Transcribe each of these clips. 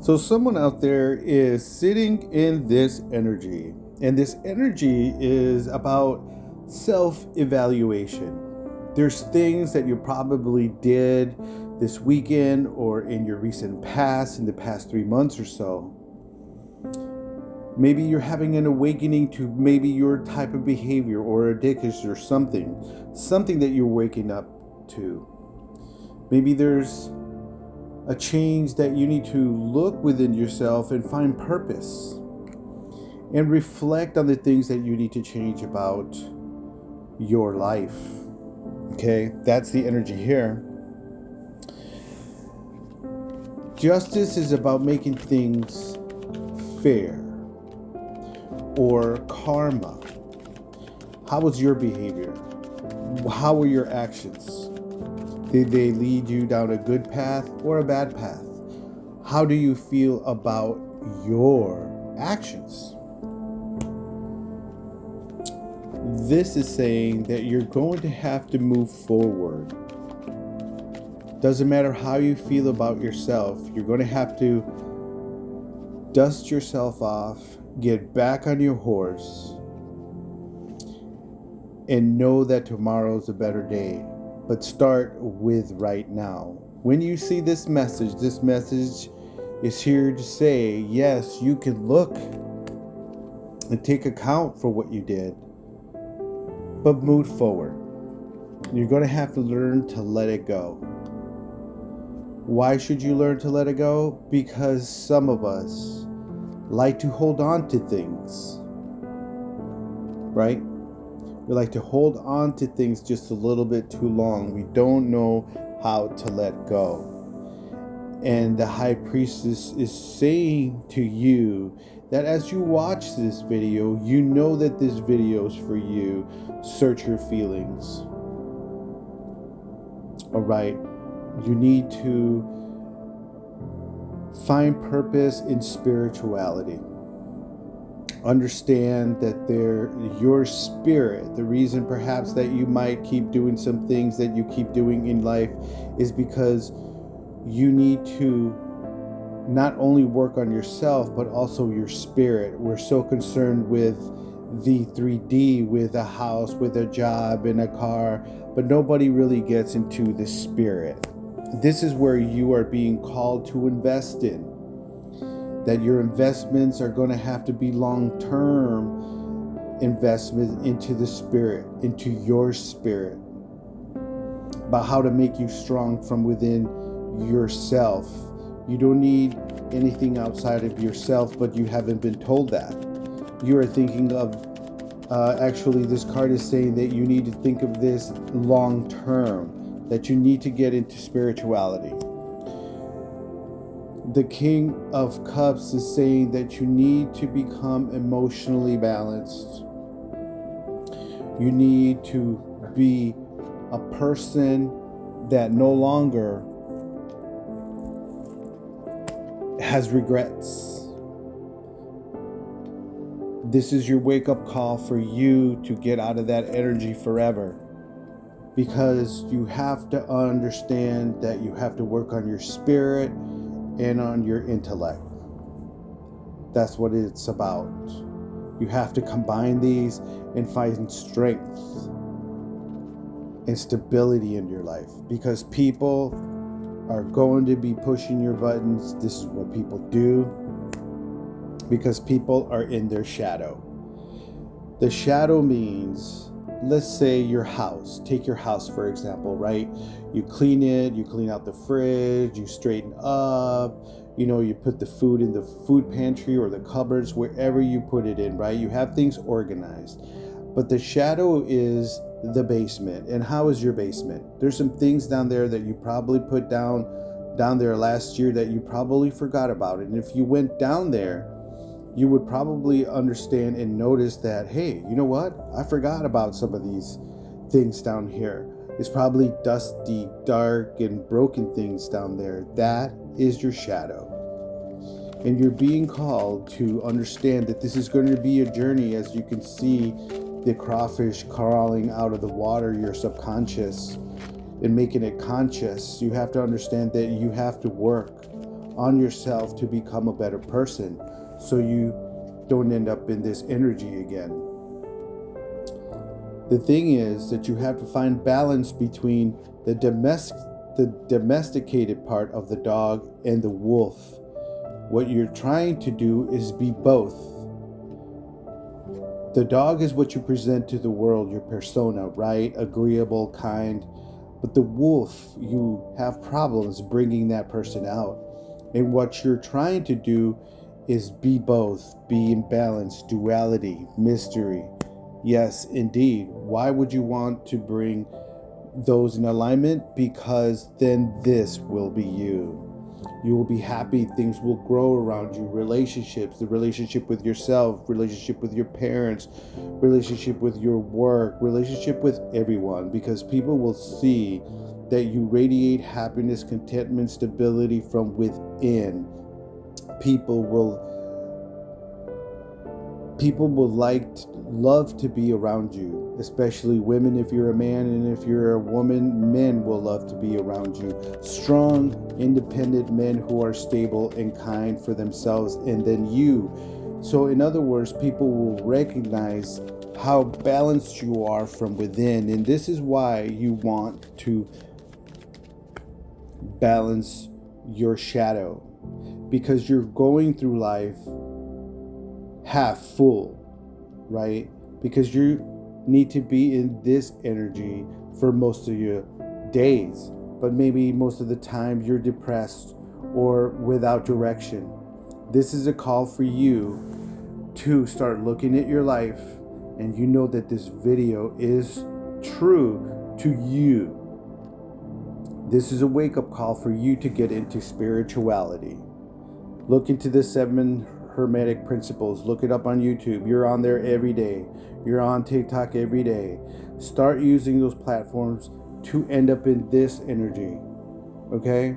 So, someone out there is sitting in this energy, and this energy is about self evaluation. There's things that you probably did this weekend or in your recent past, in the past 3 months or so. Maybe you're having an awakening to maybe your type of behavior or addiction or something that you're waking up to. Maybe there's a change that you need to look within yourself and find purpose and reflect on the things that you need to change about your life. Okay, that's the energy here. Justice is about making things fair or karma. How was your behavior? How were your actions? Did they lead you down a good path or a bad path? How do you feel about your actions? This is saying that you're going to have to move forward. Doesn't matter how you feel about yourself, you're going to have to dust yourself off, get back on your horse, and know that tomorrow's a better day. But start with right now. When you see this message is here to say, yes, you can look and take account for what you did, but move forward. You're going to have to learn to let it go. Why should you learn to let it go? Because some of us like to hold on to things, right? We like to hold on to things just a little bit too long. We don't know how to let go. And the high priestess is saying to you that as you watch this video, you know that this video is for you. Search your feelings. All right. You need to find purpose in spirituality. Understand that your spirit, the reason perhaps that you might keep doing some things that you keep doing in life is because you need to not only work on yourself but also your spirit. We're so concerned with the 3D, with a house, with a job, and a car, but nobody really gets into the spirit. This is where you are being called to invest in. That your investments are going to have to be long-term investments into the spirit, into your spirit, about how to make you strong from within yourself. You don't need anything outside of yourself, but you haven't been told that. You are thinking of, actually this card is saying that you need to think of this long-term, that you need to get into spirituality. The King of Cups is saying that you need to become emotionally balanced. You need to be a person that no longer has regrets. This is your wake-up call for you to get out of that energy forever. Because you have to understand that you have to work on your spirit and on your intellect. That's what it's about. You have to combine these and find strength and stability in your life, because people are going to be pushing your buttons. This is what people do, because people are in their shadow. The shadow means, let's say your house. Take your house, for example, right? You clean it, you clean out the fridge, you straighten up, you put the food in the food pantry or the cupboards, wherever you put it in, right? You have things organized. But the shadow is the basement. And how is your basement? There's some things down there that you probably put down there last year that you probably forgot about. And if you went down there, you would probably understand and notice that, hey, you know what? I forgot about some of these things down here. It's probably dusty, dark, and broken things down there. That is your shadow. And you're being called to understand that this is going to be a journey, as you can see the crawfish crawling out of the water, your subconscious, and making it conscious. You have to understand that you have to work on yourself to become a better person, so you don't end up in this energy again. The thing is that you have to find balance between the domesticated part of the dog and the wolf. What you're trying to do is be both. The dog is what you present to the world, your persona, right? Agreeable, kind. But the wolf, you have problems bringing that person out. And what you're trying to do is be both, be in balance, duality, mystery. Yes, indeed. Why would you want to bring those in alignment? Because then this will be you. You will be happy, things will grow around you, relationships, the relationship with yourself, relationship with your parents, relationship with your work, relationship with everyone, because people will see that you radiate happiness, contentment, stability from within. People will love to be around you, especially women if you're a man, and if you're a woman, men will love to be around you. Strong, independent men who are stable and kind for themselves, and then you. So in other words, people will recognize how balanced you are from within, and this is why you want to balance your shadow, because you're going through life half full, right? Because you need to be in this energy for most of your days, but maybe most of the time you're depressed or without direction. This is a call for you to start looking at your life, and you know that this video is true to you. This is a wake-up call for you to get into spirituality. Look into the 7 Hermetic principles. Look it up on YouTube. You're on there every day. You're on TikTok every day. Start using those platforms to end up in this energy. Okay?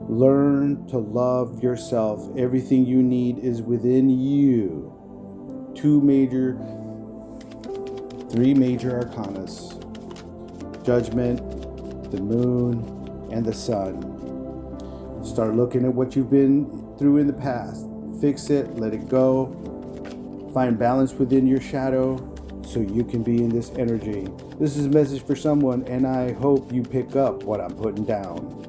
Learn to love yourself. Everything you need is within you. 3 major arcanas. Judgment, the moon, and the sun. Start looking at what you've been through in the past. Fix it, let it go. Find balance within your shadow so you can be in this energy. This is a message for someone, and I hope you pick up what I'm putting down.